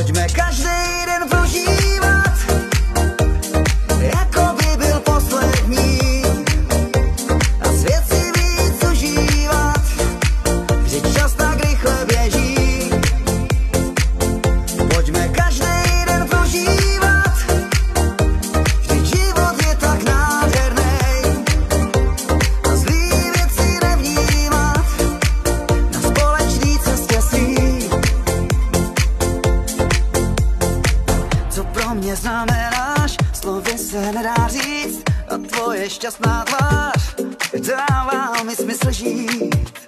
Pojďme každý den prožívat, jako by byl poslední, a svět si víc užívat, vždyť čas tak rychle běží. Pojďme každý den prožívat, vždyť život je tak nádherný, a zlý věci nevnímat, na společný cestě svý. Co pro mě znamenáš, slovy se nedá říct, a tvoje šťastná tvář dává mi smysl žít.